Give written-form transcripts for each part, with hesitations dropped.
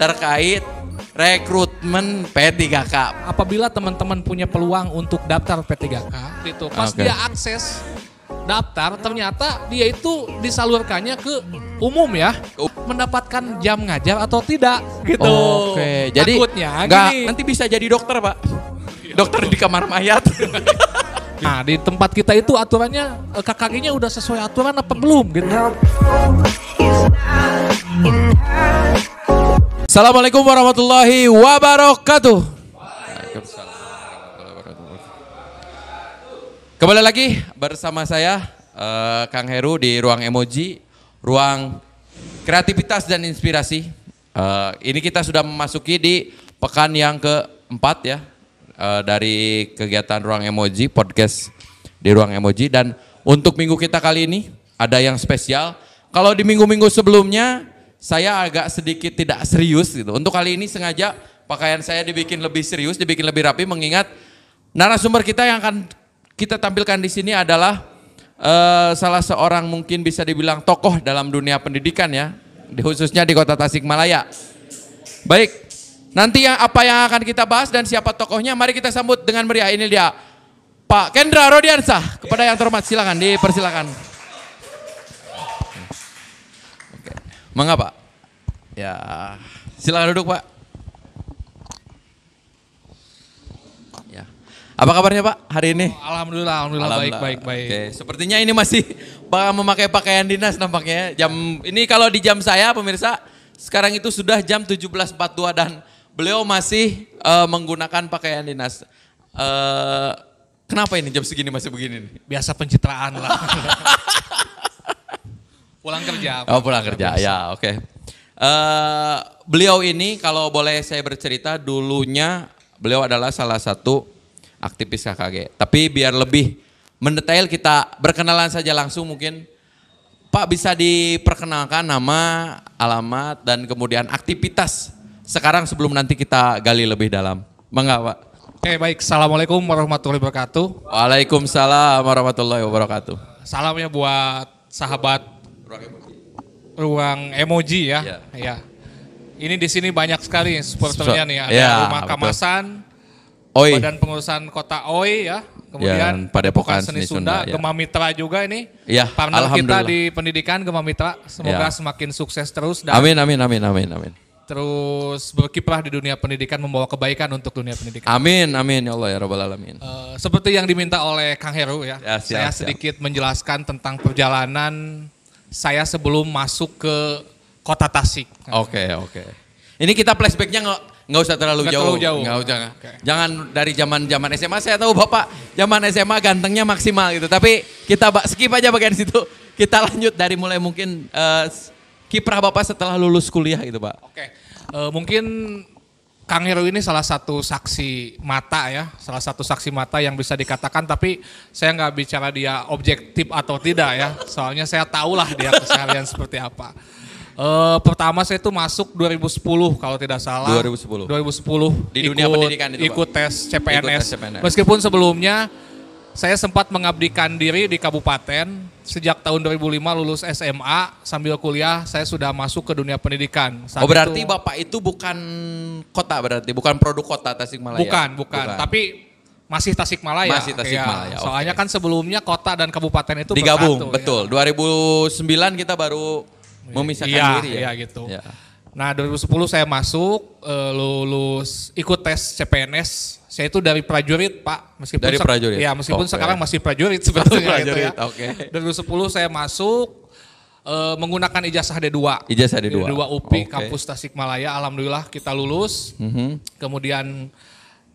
terkait rekrutmen P3K. Apabila teman-teman punya peluang untuk daftar P3K, gitu. Pas dia akses daftar, ternyata dia itu disalurkannya ke umum ya, mendapatkan jam ngajar atau tidak, gitu. Oke, jadi nanti bisa jadi dokter Pak, dokter di kamar mayat. Nah di tempat kita itu aturannya KKG-nya udah sesuai aturan apa belum gitu. Assalamualaikum warahmatullahi wabarakatuh. Kembali lagi bersama saya Kang Heru di Ruang Emoji, Ruang Kreativitas dan Inspirasi. Ini kita sudah memasuki di pekan yang keempat ya dari kegiatan Ruang Emoji, podcast di Ruang Emoji. Dan untuk minggu kita kali ini ada yang spesial. Kalau di minggu-minggu sebelumnya saya agak sedikit tidak serius gitu. Untuk kali ini sengaja pakaian saya dibikin lebih serius, dibikin lebih rapi, mengingat narasumber kita yang akan kita tampilkan di sini adalah salah seorang mungkin bisa dibilang tokoh dalam dunia pendidikan ya, khususnya di Kota Tasikmalaya. Baik, nanti apa yang akan kita bahas dan siapa tokohnya, mari kita sambut dengan meriah. Ini dia Pak Kendra Rodiansah. Kepada yang terhormat silakan dipersilakan. Oke. Mangga Pak. Ya, silakan duduk Pak. Ya. Apa kabarnya Pak hari ini? Alhamdulillah baik. Oke, sepertinya ini masih memakai pakaian dinas nampaknya. Ini kalau di jam saya pemirsa, sekarang itu sudah jam 17.42 dan beliau masih menggunakan pakaian dinas. Kenapa ini jam segini masih begini nih? Biasa pencitraan lah. Pulang kerja. Oh pulang kerja, ya oke. Beliau ini kalau boleh saya bercerita, dulunya beliau adalah salah satu aktivis KKG. Tapi biar lebih mendetail kita berkenalan saja langsung mungkin. Pak bisa diperkenalkan nama, alamat, dan kemudian aktivitas sekarang sebelum nanti kita gali lebih dalam. Mangga Pak. Oke baik, Assalamualaikum warahmatullahi wabarakatuh. Waalaikumsalam warahmatullahi wabarakatuh. Salamnya buat sahabat Ruang Emoji ya. Ya. Ini di sini banyak sekali supporternya nih. Ada Rumah Kamasan, Oi. Badan Pengurusan Kota OI ya. Kemudian Padepokan Seni Sunda, ya. Gema Mitra juga ini. Ya, partner kita di pendidikan Gema Mitra. Semoga semakin sukses terus. Dan amin. Terus berkiprah di dunia pendidikan, membawa kebaikan untuk dunia pendidikan. Amin ya Allah ya Rabbal Alamin. Seperti yang diminta oleh Kang Heru ya. Saya sedikit menjelaskan tentang perjalanan saya sebelum masuk ke Kota Tasik. Oke. Ini kita flashbacknya nggak usah terlalu jauh. Nggak usah. Okay. Jangan dari zaman SMA. Saya tahu Bapak zaman SMA gantengnya maksimal gitu. Tapi kita skip aja bagian situ. Kita lanjut dari mulai mungkin kiprah Bapak setelah lulus kuliah gitu Pak. Oke. Mungkin Kang Heru ini salah satu saksi mata ya. Salah satu saksi mata yang bisa dikatakan, tapi saya nggak bicara dia objektif atau tidak ya. Soalnya saya tahulah dia keseharian seperti apa. Pertama saya itu masuk 2010 kalau tidak salah. 2010 di dunia pendidikan itu ikut tes CPNS. Meskipun sebelumnya saya sempat mengabdikan diri di kabupaten. Sejak tahun 2005 lulus SMA, sambil kuliah saya sudah masuk ke dunia pendidikan. Berarti Bapak itu bukan kota, berarti bukan produk kota Tasikmalaya? Bukan. Tapi masih Tasikmalaya. Masih Tasikmalaya. Ya. Soalnya kan sebelumnya kota dan kabupaten itu digabung, bersatu, betul. Ya. 2009 kita baru memisahkan diri ya. Iya gitu. Ya. Nah 2010 saya masuk, lulus ikut tes CPNS. Saya itu dari prajurit Pak, meskipun sekarang masih prajurit sebetulnya gitu ya. 2010 saya masuk menggunakan ijazah D2. D2 UPI kampus Tasikmalaya, alhamdulillah kita lulus. Kemudian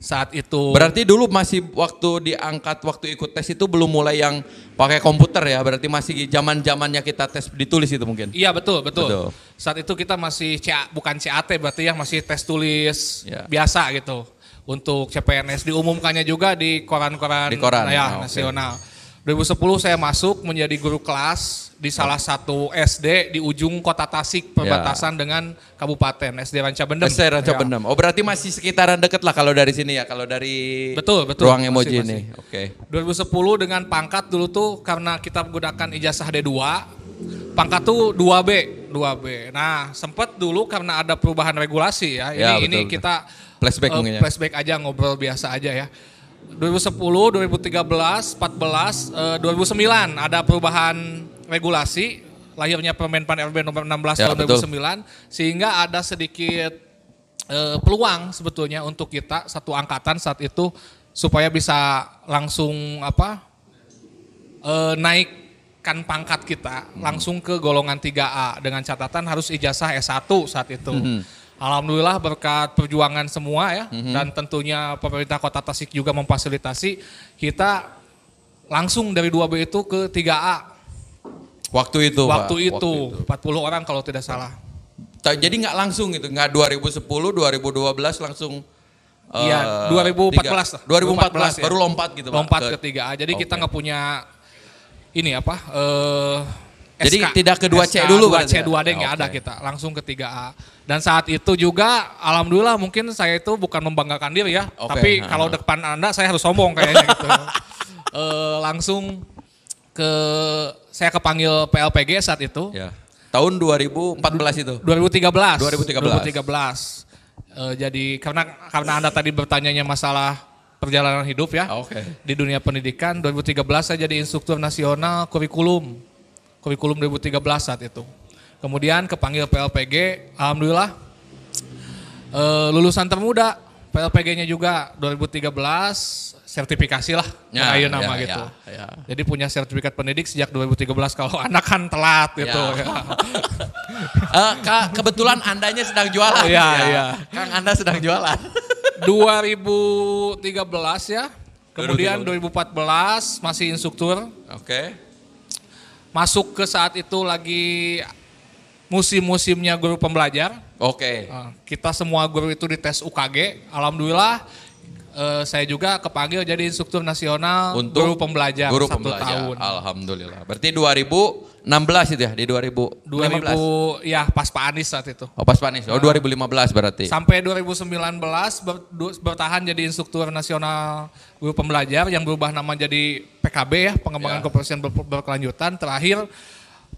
saat itu. Berarti dulu masih waktu diangkat, waktu ikut tes itu belum mulai yang pakai komputer ya, berarti masih zaman-zamannya kita tes ditulis itu mungkin? Iya betul. Saat itu kita masih bukan CAT berarti ya, masih tes tulis biasa gitu. Untuk CPNS diumumkannya juga di koran-koran nasional. 2010 saya masuk menjadi guru kelas di salah satu SD di ujung Kota Tasik, perbatasan dengan Kabupaten, SD Ranca Bendem. Bendem. Oh berarti masih sekitaran deket lah kalau dari sini ya, kalau dari betul. Ruang Emoji ini. Oke. 2010 dengan pangkat dulu tuh karena kita menggunakan ijazah D2, Pangkat tuh 2B. Nah, sempat dulu karena ada perubahan regulasi ya. Ini betul. kita flashback aja, ngobrol biasa aja ya. 2010, 2013, 14, 2009 ada perubahan regulasi, lahirnya Permenpan RB nomor 16 tahun 2009, sehingga ada sedikit peluang sebetulnya untuk kita satu angkatan saat itu supaya bisa langsung naikkan pangkat kita langsung ke golongan 3A dengan catatan harus ijazah S1 saat itu. Alhamdulillah berkat perjuangan semua ya dan tentunya pemerintah Kota Tasik juga memfasilitasi kita langsung dari 2B itu ke 3A. Waktu itu 40 orang kalau tidak salah. Jadi nggak langsung gitu, nggak 2010, 2012 langsung. Iya, 2014 2014 baru lompat gitu Pak. Lompat ke 3A. Jadi kita nggak punya ini jadi SK, tidak ke 2C dulu berarti. 2C 2D nggak ada kita, langsung ke 3A. Dan saat itu juga alhamdulillah mungkin saya itu bukan membanggakan diri ya, tapi kalau depan Anda saya harus sombong kayaknya gitu. Langsung saya kepanggil PLPG saat itu. Ya. Tahun 2014 itu. 2013. Jadi karena Anda tadi bertanyanya masalah perjalanan hidup ya. Di dunia pendidikan 2013 saya jadi instruktur nasional kurikulum 2013 saat itu. Kemudian kepanggil PLPG, alhamdulillah lulusan termuda PLPG-nya juga 2013 sertifikasi lah nama gitu. Jadi punya sertifikat pendidik sejak 2013 kalau anak kan telat gitu. Kebetulan Andanya sedang jualan. Kang Anda sedang jualan. 2013 ya. Kemudian 2014 masih instruktur. Masuk ke saat itu lagi musim-musimnya guru pembelajar. Kita semua guru itu dites UKG. Alhamdulillah saya juga kepanggil jadi instruktur nasional untuk guru pembelajar 1 tahun. Alhamdulillah. Berarti 2016 itu ya, di 2015? Ya pas Pak Anies saat itu. Pas Pak Anies, 2015 berarti. Sampai 2019 bertahan jadi instruktur nasional guru pembelajar yang berubah nama jadi PKB ya, pengembangan kompetensi berkelanjutan. Terakhir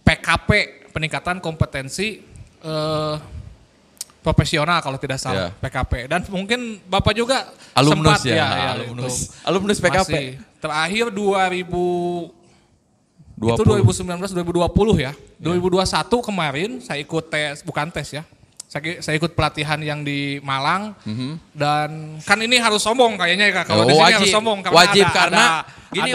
PKP, peningkatan kompetensi profesional kalau tidak salah, PKP. Dan mungkin Bapak juga alumnus sempat alumnus PKP. Masih. Terakhir 2019 2020 ya. 2021 kemarin saya ikut tes, bukan tes ya. Saya ikut pelatihan yang di Malang dan kan ini harus sombong kayaknya ya kalau di sini harus sombong karena karena gini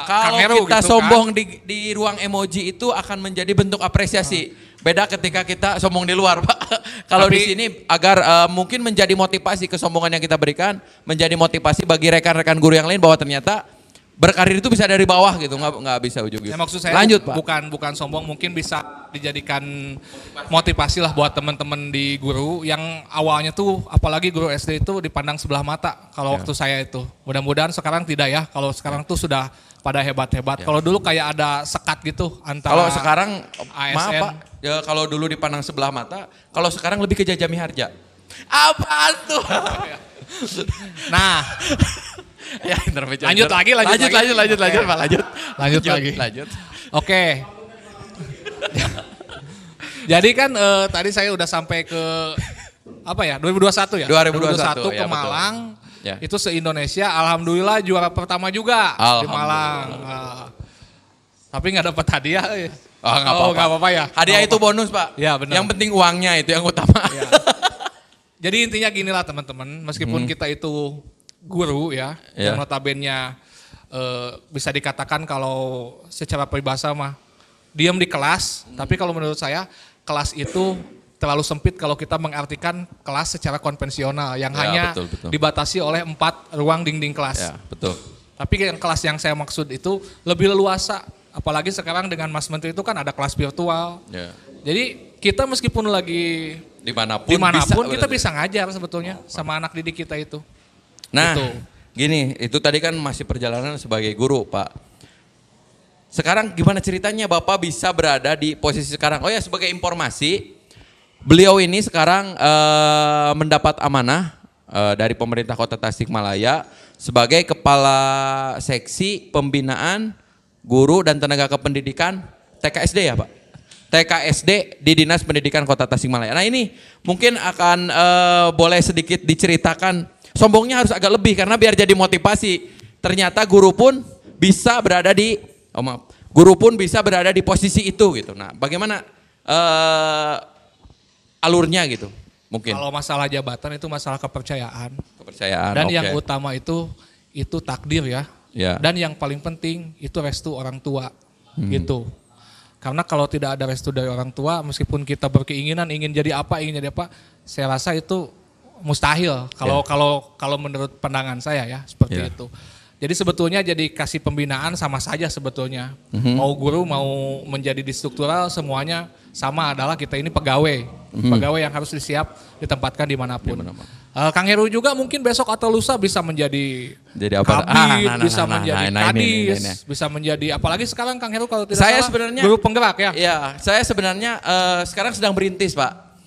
kalau kita gitu sombong di ruang emoji itu akan menjadi bentuk apresiasi. Beda ketika kita sombong di luar, Pak. Kalau di sini agar mungkin menjadi motivasi, kesombongan yang kita berikan menjadi motivasi bagi rekan-rekan guru yang lain bahwa ternyata berkarir itu bisa dari bawah gitu, nggak bisa ujung-ujung. Ya, maksud saya lanjut Pak. Bukan sombong, mungkin bisa dijadikan motivasi lah buat teman-teman di guru yang awalnya tuh apalagi guru SD itu dipandang sebelah mata kalau waktu saya itu. Mudah-mudahan sekarang tidak ya. Kalau sekarang tuh sudah pada hebat-hebat. Kalau dulu kayak ada sekat gitu antara. Kalau sekarang ASN. maaf Pak, ya kalau dulu dipandang sebelah mata, kalau sekarang lebih ke Jajami Harja. Apaan tuh? Nah. Ya, lanjut lagi Pak, lanjut. Oke. Jadi kan tadi saya udah sampai ke 2021 ya? 2021 ke Malang. Ya. Itu se-Indonesia, alhamdulillah juara pertama juga di Malang. Tapi nggak dapat hadiah. Nggak apa-apa ya. Hadiah itu bonus Pak. Ya, benar. Yang penting uangnya itu yang utama. Ya. Jadi intinya ginilah teman-teman, meskipun kita itu guru ya, yang notabene bisa dikatakan kalau secara peribahasa mah diam di kelas, tapi kalau menurut saya kelas itu terlalu sempit kalau kita mengartikan kelas secara konvensional yang hanya betul. Dibatasi oleh 4 ruang dinding kelas. Ya, betul. Tapi kelas yang saya maksud itu lebih leluasa, apalagi sekarang dengan Mas Menteri itu kan ada kelas virtual. Ya. Jadi kita meskipun lagi dimanapun kita bisa ngajar sebetulnya sama anak didik kita itu. Nah, gini, itu tadi kan masih perjalanan sebagai guru, Pak. Sekarang gimana ceritanya Bapak bisa berada di posisi sekarang? Oh ya, sebagai informasi, beliau ini sekarang mendapat amanah dari pemerintah Kota Tasikmalaya sebagai Kepala Seksi Pembinaan Guru dan Tenaga Kependidikan TKSD ya Pak? TK SD di Dinas Pendidikan Kota Tasikmalaya. Nah ini mungkin akan boleh sedikit diceritakan, sombongnya harus agak lebih karena biar jadi motivasi. Ternyata guru pun bisa berada di, guru pun bisa berada di posisi itu gitu. Nah bagaimana alurnya gitu mungkin? Kalau masalah jabatan itu masalah kepercayaan. Kepercayaan. Dan yang utama itu takdir ya. Dan yang paling penting itu restu orang tua gitu. Karena kalau tidak ada restu dari orang tua, meskipun kita berkeinginan ingin jadi apa, saya rasa itu mustahil. Kalau menurut pandangan saya ya seperti itu. Jadi sebetulnya jadi kasih pembinaan sama saja sebetulnya. Mau guru, mau menjadi di struktural, semuanya sama, adalah kita ini pegawai. Pegawai yang harus disiap ditempatkan dimanapun. Kang Heru juga mungkin besok atau lusa bisa menjadi kabid, bisa menjadi kadis, bisa menjadi, apalagi sekarang Kang Heru kalau tidak salah sebenarnya guru penggerak ya. Iya, saya sebenarnya sekarang sedang berintis Pak.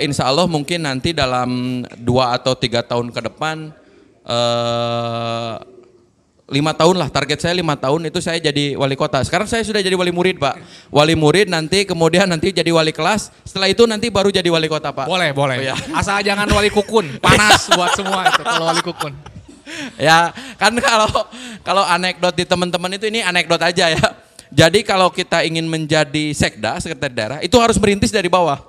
Insya Allah mungkin nanti dalam 2 atau 3 tahun ke depan, 5 tahun lah, target saya 5 tahun itu saya jadi wali kota. Sekarang saya sudah jadi wali murid Pak. Wali murid nanti kemudian nanti jadi wali kelas. Setelah itu nanti baru jadi wali kota Pak. Boleh. Oh, ya. Asal jangan wali kukun, panas buat semua itu kalau wali kukun. Ya kan kalau anekdot di teman-teman itu, ini anekdot aja ya. Jadi kalau kita ingin menjadi sekda, sekretaris daerah, itu harus merintis dari bawah.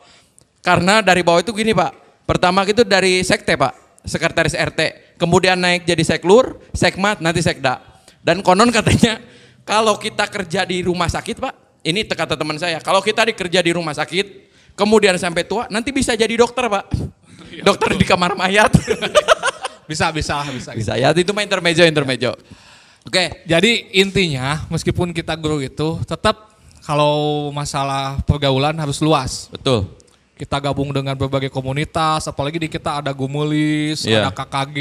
Karena dari bawah itu gini Pak. Pertama itu dari sekte Pak. Sekretaris RT, kemudian naik jadi seklur, sekmat, nanti sekda. Dan konon katanya kalau kita kerja di rumah sakit Pak, ini kata teman saya, kalau kita kerja di rumah sakit, kemudian sampai tua, nanti bisa jadi dokter Pak. Dokter di kamar mayat. Bisa ya, itu mah intermejo. Oke. Jadi intinya meskipun kita guru itu, tetap kalau masalah pergaulan harus luas. Betul. Kita gabung dengan berbagai komunitas, apalagi di kita ada Gumulis, ada KKG,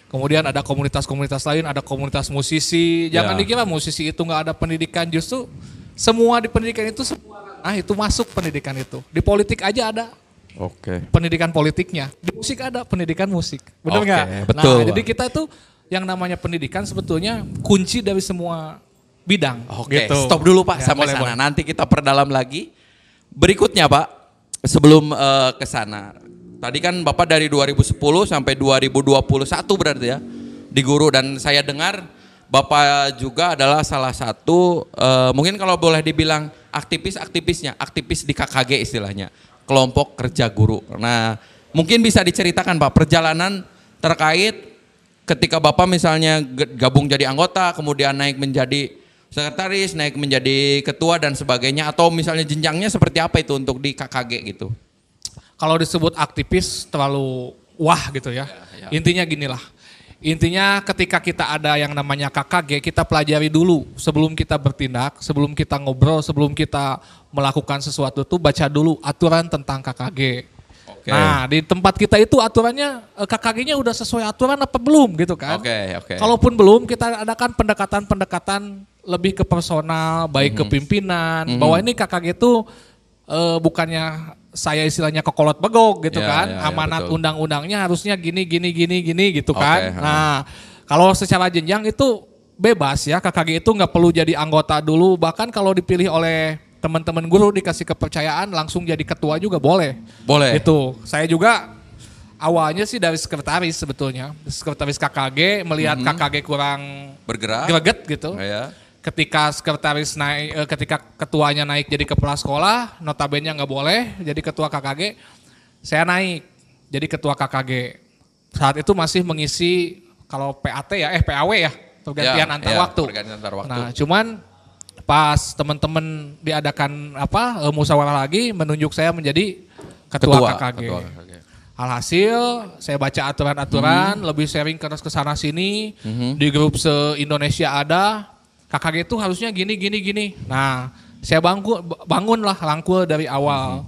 kemudian ada komunitas-komunitas lain, ada komunitas musisi. Jangan dikira musisi itu nggak ada pendidikan, justru semua di pendidikan itu itu masuk pendidikan itu. Di politik aja ada. Pendidikan politiknya, di musik ada pendidikan musik. Benar nggak? Betul. Nah, jadi kita tuh yang namanya pendidikan sebetulnya kunci dari semua bidang. Gitu. Stop dulu Pak sampai sana. Nanti kita perdalam lagi. Berikutnya Pak. Sebelum ke sana, tadi kan Bapak dari 2010 sampai 2021 berarti ya di guru, dan saya dengar Bapak juga adalah salah satu mungkin kalau boleh dibilang aktivis di KKG istilahnya, kelompok kerja guru. Nah mungkin bisa diceritakan Pak perjalanan terkait ketika Bapak misalnya gabung jadi anggota, kemudian naik menjadi sekretaris, naik menjadi ketua dan sebagainya, atau misalnya jenjangnya seperti apa itu untuk di KKG gitu? Kalau disebut aktivis terlalu wah gitu ya. Intinya ginilah, intinya ketika kita ada yang namanya KKG, kita pelajari dulu sebelum kita bertindak, sebelum kita ngobrol, sebelum kita melakukan sesuatu tuh baca dulu aturan tentang KKG. Nah di tempat kita itu aturannya, KKG-nya udah sesuai aturan apa belum gitu kan? Kalaupun belum, kita adakan pendekatan lebih ke personal, baik ke pimpinan, bahwa ini KKG itu bukannya saya istilahnya kekolot begok gitu kan, amanat undang-undangnya harusnya gini gitu kan. Nah kalau secara jenjang itu bebas ya, KKG itu nggak perlu jadi anggota dulu, bahkan kalau dipilih oleh teman-teman guru dikasih kepercayaan langsung jadi ketua juga boleh. Itu saya juga awalnya sih dari sekretaris sebetulnya, sekretaris KKG, melihat KKG kurang greget gitu. Ketika sekretaris naik, ketika ketuanya naik jadi kepala sekolah, notabene nggak boleh jadi ketua KKG, saya naik jadi ketua KKG. Saat itu masih mengisi kalau PAT ya, PAW ya, pergantian antar waktu. Nah, cuman pas teman-teman diadakan musyawarah lagi, menunjuk saya menjadi ketua KKG. Alhasil saya baca aturan-aturan, lebih sharing ke sana sini, di grup se-Indonesia ada. KKG itu harusnya gini. Nah, saya bangunlah rangkul dari awal.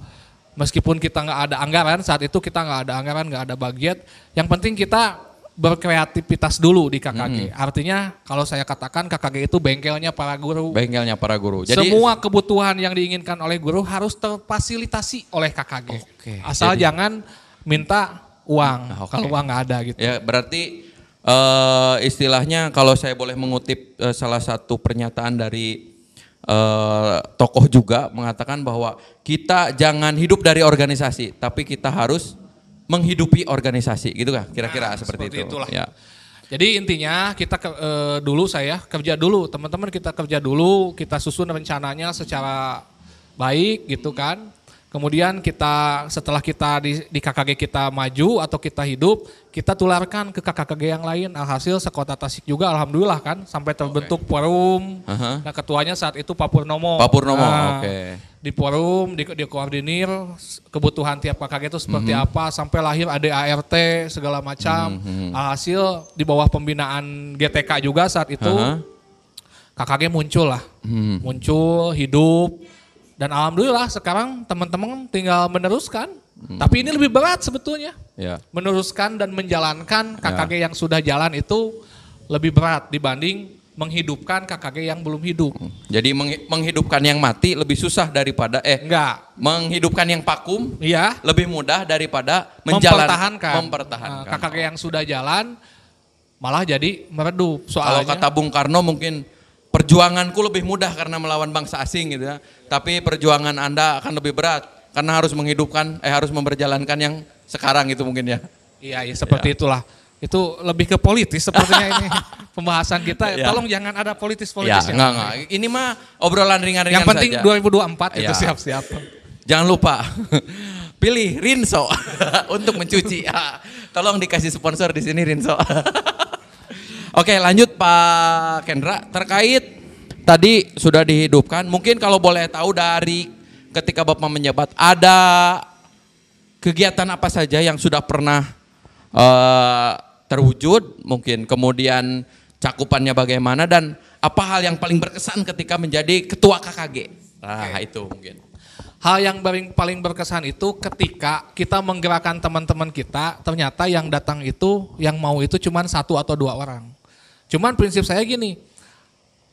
Meskipun kita nggak ada anggaran, saat itu kita nggak ada anggaran, nggak ada budget. Yang penting kita berkreativitas dulu di KKG. Artinya kalau saya katakan KKG itu bengkelnya para guru. Jadi semua kebutuhan yang diinginkan oleh guru harus terfasilitasi oleh KKG. Asal jangan minta uang, kalau uang nggak ada gitu. Ya berarti istilahnya kalau saya boleh mengutip salah satu pernyataan dari tokoh juga mengatakan bahwa kita jangan hidup dari organisasi, tapi kita harus menghidupi organisasi, gitu kan? Kira-kira seperti itu. Itulah. Ya. Jadi intinya kita kerja dulu, teman-teman kita kerja dulu, kita susun rencananya secara baik gitu kan. Kemudian setelah kita di KKG kita maju atau kita hidup, kita tularkan ke KKG yang lain. Alhasil sekota Tasik juga alhamdulillah kan sampai terbentuk forum. Nah ketuanya saat itu Pak Purnomo. Nah, di forum, dikoordinir kebutuhan tiap KKG itu seperti apa, sampai lahir ADART segala macam. Alhasil di bawah pembinaan GTK juga saat itu KKG muncul lah, muncul hidup. Dan alhamdulillah sekarang teman-teman tinggal meneruskan. Tapi ini lebih berat sebetulnya. Meneruskan dan menjalankan KKG yang sudah jalan itu lebih berat dibanding menghidupkan KKG yang belum hidup. Jadi menghidupkan yang mati lebih susah daripada menghidupkan yang vakum lebih mudah daripada mempertahankan KKG yang sudah jalan malah jadi meredup. Soalnya kalau kata Bung Karno mungkin perjuanganku lebih mudah karena melawan bangsa asing gitu ya. Tapi perjuangan Anda akan lebih berat karena harus harus memperjalankan yang sekarang itu mungkin ya. Iya seperti itulah. Itu lebih ke politis sepertinya ini pembahasan kita. Tolong jangan ada politis-politisnya. Enggak. Ini mah obrolan ringan-ringan saja. Yang penting 2024 itu siap-siap. Jangan lupa pilih Rinso untuk mencuci. Tolong dikasih sponsor di sini Rinso. Oke, lanjut Pak Kendra, terkait tadi sudah dihidupkan, mungkin kalau boleh tahu dari ketika Bapak menjabat, ada kegiatan apa saja yang sudah pernah terwujud, mungkin kemudian cakupannya bagaimana, dan apa hal yang paling berkesan ketika menjadi ketua KKG? Nah itu mungkin. Hal yang paling berkesan itu ketika kita menggerakkan teman-teman kita, ternyata yang datang itu, yang mau itu cuma 1 atau 2 orang. Cuman prinsip saya gini,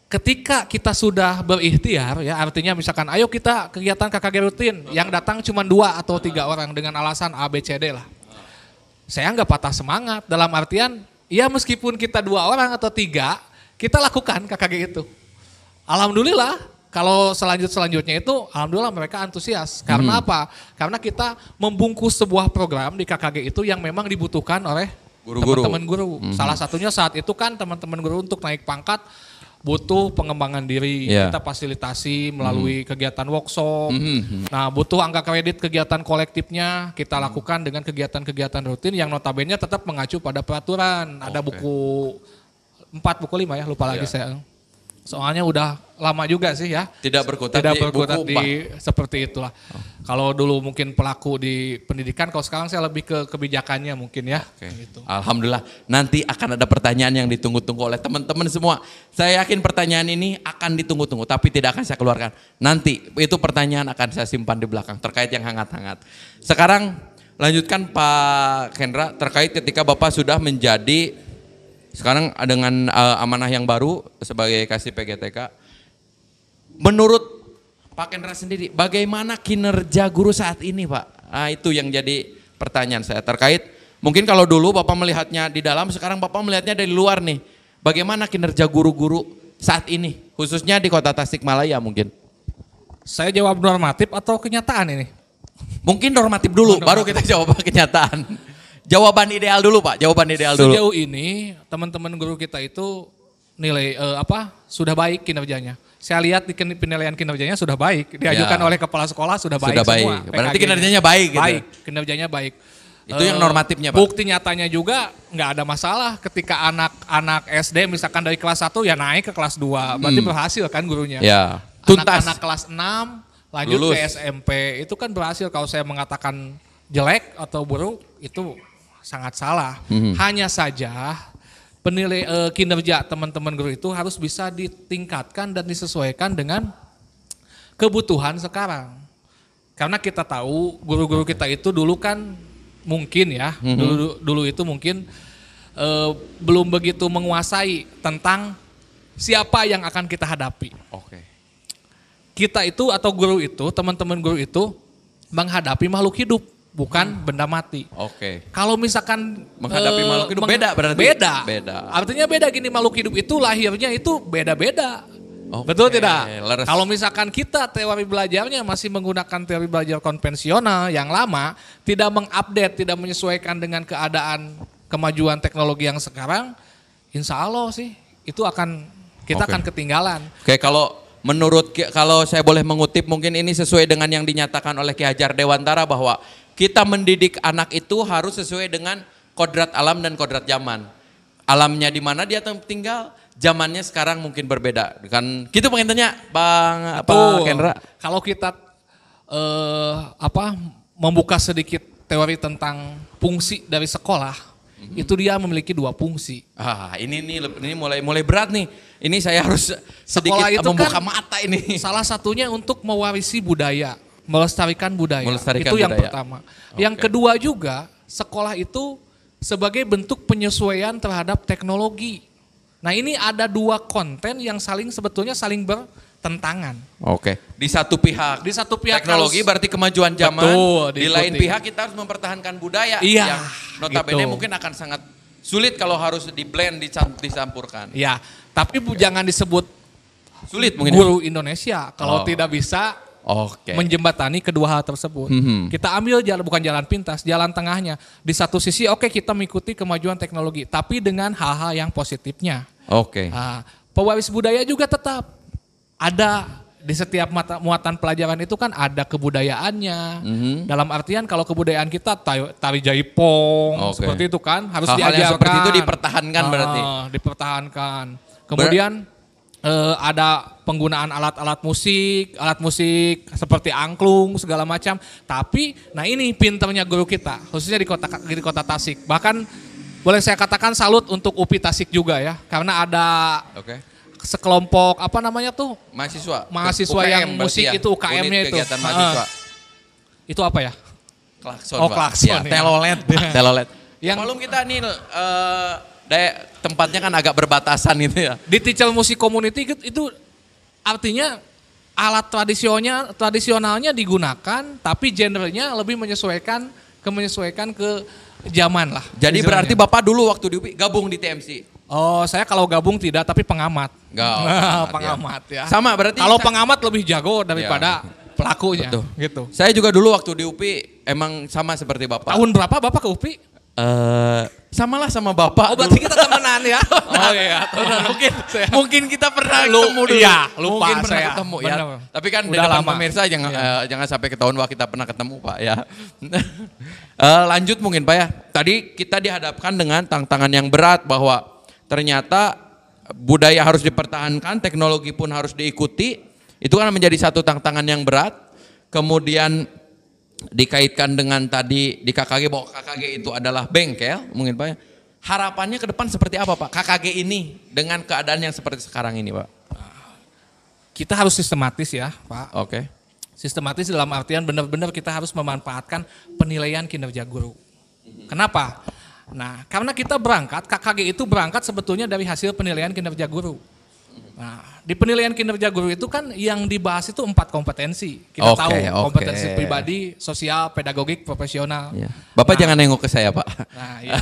ketika kita sudah berikhtiar ya, artinya misalkan ayo kita kegiatan KKG rutin, yang datang cuma 2 atau 3 orang dengan alasan A, B, C, D lah. Saya nggak patah semangat, dalam artian ya meskipun kita 2 orang atau 3, kita lakukan KKG itu. Alhamdulillah kalau selanjutnya itu alhamdulillah mereka antusias. Karena apa? Karena kita membungkus sebuah program di KKG itu yang memang dibutuhkan oleh teman-teman guru. Salah satunya saat itu kan teman-teman guru untuk naik pangkat butuh pengembangan diri. Kita fasilitasi melalui kegiatan workshop. Nah butuh angka kredit kegiatan kolektifnya kita lakukan dengan kegiatan-kegiatan rutin yang notabene tetap mengacu pada peraturan. Ada buku 4, buku 5 ya, lupa lagi saya. Soalnya udah lama juga sih ya. Tidak berkutat di seperti itulah. Kalau dulu mungkin pelaku di pendidikan, kalau sekarang saya lebih ke kebijakannya mungkin ya. Gitu. Alhamdulillah nanti akan ada pertanyaan yang ditunggu-tunggu oleh teman-teman semua. Saya yakin pertanyaan ini akan ditunggu-tunggu tapi tidak akan saya keluarkan. Nanti itu pertanyaan akan saya simpan di belakang terkait yang hangat-hangat. Sekarang lanjutkan Pak Kendra terkait ketika Bapak sudah menjadi sekarang dengan amanah yang baru sebagai Kasih PGTK. Menurut Pak Kendra sendiri, bagaimana kinerja guru saat ini Pak? Nah, itu yang jadi pertanyaan saya terkait. Mungkin kalau dulu Bapak melihatnya di dalam, sekarang Bapak melihatnya dari luar nih. Bagaimana kinerja guru-guru saat ini, khususnya di Kota Tasikmalaya mungkin? Saya jawab normatif atau kenyataan ini? Mungkin normatif dulu, baru kita jawab kenyataan. Jawaban ideal dulu Pak, jawaban ideal dulu. Sejauh ini teman-teman guru kita itu nilai sudah baik kinerjanya. Saya lihat di penilaian kinerjanya sudah baik, diajukan oleh kepala sekolah sudah baik semua. Berarti kinerjanya baik gitu. Baik, kinerjanya baik. Itu yang normatifnya Pak. Bukti nyatanya juga nggak ada masalah ketika anak-anak SD misalkan dari kelas 1 ya naik ke kelas 2, berarti berhasil kan gurunya. Ya. Tuntas. Anak-anak kelas 6 lanjut lulus ke SMP, itu kan berhasil. Kalau saya mengatakan jelek atau buruk itu sangat salah. Hanya saja kinerja teman-teman guru itu harus bisa ditingkatkan dan disesuaikan dengan kebutuhan sekarang. Karena kita tahu guru-guru kita itu dulu kan mungkin ya, dulu itu mungkin belum begitu menguasai tentang siapa yang akan kita hadapi. Kita itu atau guru itu, teman-teman guru itu menghadapi makhluk hidup. Bukan benda mati. Kalau misalkan menghadapi makhluk hidup beda berarti. Beda. Artinya beda gini, makhluk hidup itu lahirnya itu beda-beda. Betul tidak? Kalau misalkan kita teori belajarnya masih menggunakan teori belajar konvensional yang lama, tidak mengupdate, tidak menyesuaikan dengan keadaan kemajuan teknologi yang sekarang, insya Allah sih itu kita akan ketinggalan. Oke, kalau saya boleh mengutip, mungkin ini sesuai dengan yang dinyatakan oleh Ki Hajar Dewantara bahwa kita mendidik anak itu harus sesuai dengan kodrat alam dan kodrat zaman. Alamnya di mana dia tinggal, zamannya sekarang mungkin berbeda. Kan gitu pengen tanya Pak Kendra. Kalau kita membuka sedikit teori tentang fungsi dari sekolah, itu dia memiliki 2 fungsi. Ini mulai berat nih. Ini saya harus sedikit membuka mata ini. Salah satunya untuk mewarisi budaya, melestarikan budaya. Itu yang pertama. Yang kedua juga, sekolah itu sebagai bentuk penyesuaian terhadap teknologi. Nah, ini ada 2 konten yang sebetulnya saling bertentangan. Di satu pihak teknologi berarti kemajuan zaman. Betul, di lain pihak kita harus mempertahankan budaya yang notabene mungkin akan sangat sulit kalau harus di-blend, dicampurkan. Iya, tapi jangan disebut sulit mungkin guru Indonesia kalau tidak bisa menjembatani kedua hal tersebut. Kita ambil bukan jalan pintas, jalan tengahnya. Di satu sisi kita mengikuti kemajuan teknologi, tapi dengan hal-hal yang positifnya. Pewaris budaya juga tetap ada di setiap muatan pelajaran itu kan ada kebudayaannya. Dalam artian kalau kebudayaan kita tari jaipong seperti itu kan harus diajarkan. Hal-hal yang seperti itu dipertahankan berarti. Dipertahankan. Kemudian ada penggunaan alat musik seperti angklung segala macam. Tapi nah ini pinternya guru kita khususnya di kota Tasik. Bahkan boleh saya katakan salut untuk UPI Tasik juga ya, karena ada sekelompok mahasiswa yang musik itu UKM-nya itu. Itu apa ya? Klakson. Klakson. Telolet. Yang malum kita nih tempatnya kan agak berbatasan gitu ya. Di Ticel Musik Community itu artinya alat tradisionalnya digunakan, tapi genrenya lebih menyesuaikan ke zaman lah. Jadi berarti Bapak dulu waktu di UPI gabung di TMC? Saya kalau gabung tidak, tapi pengamat. Pengamat ya. Sama berarti. Kalau pengamat lebih jago daripada pelakunya. Betul. Gitu. Saya juga dulu waktu di UPI emang sama seperti Bapak. Tahun berapa Bapak ke UPI? Samalah sama Bapak. Berarti kita temenan ya. Mungkin kita pernah ketemu dulu. Iya, lupa mungkin pernah saya. ketemu ya. Tapi kan di depan pemirsa jangan sampai ketahuan bahwa kita pernah ketemu Pak ya. Lanjut mungkin Pak ya. Tadi kita dihadapkan dengan tantangan yang berat bahwa ternyata budaya harus dipertahankan, teknologi pun harus diikuti. Itu kan menjadi satu tantangan yang berat. Kemudian dikaitkan dengan tadi di KKG bahwa KKG itu adalah bengkel, mungkin Pak ya. Harapannya ke depan seperti apa Pak? KKG ini dengan keadaan yang seperti sekarang ini Pak? Kita harus sistematis ya Pak. Sistematis dalam artian benar-benar kita harus memanfaatkan penilaian kinerja guru. Kenapa? Nah, karena kita KKG itu berangkat sebetulnya dari hasil penilaian kinerja guru. Nah, di penilaian kinerja guru itu kan yang dibahas itu 4 kompetensi. Kita tahu kompetensi pribadi, sosial, pedagogik, profesional. Bapak jangan nengok ke saya Pak. Nah, ya.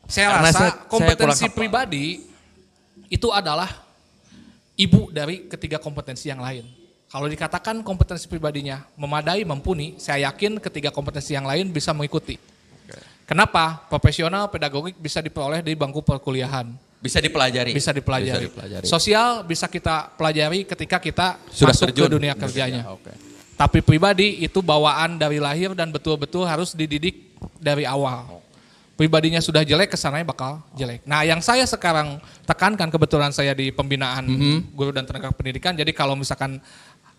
Saya rasa kompetensi pribadi itu adalah ibu dari ketiga kompetensi yang lain. Kalau dikatakan kompetensi pribadinya memadai, mumpuni, saya yakin ketiga kompetensi yang lain bisa mengikuti. Kenapa? Profesional, pedagogik bisa diperoleh di bangku perkuliahan. Bisa dipelajari. Sosial bisa kita pelajari ketika kita sudah masuk ke dunia kerjanya. Tapi pribadi itu bawaan dari lahir dan betul-betul harus dididik dari awal. Pribadinya sudah jelek, kesananya bakal jelek. Nah, yang saya sekarang tekankan, kebetulan saya di pembinaan guru dan tenaga pendidikan. Jadi kalau misalkan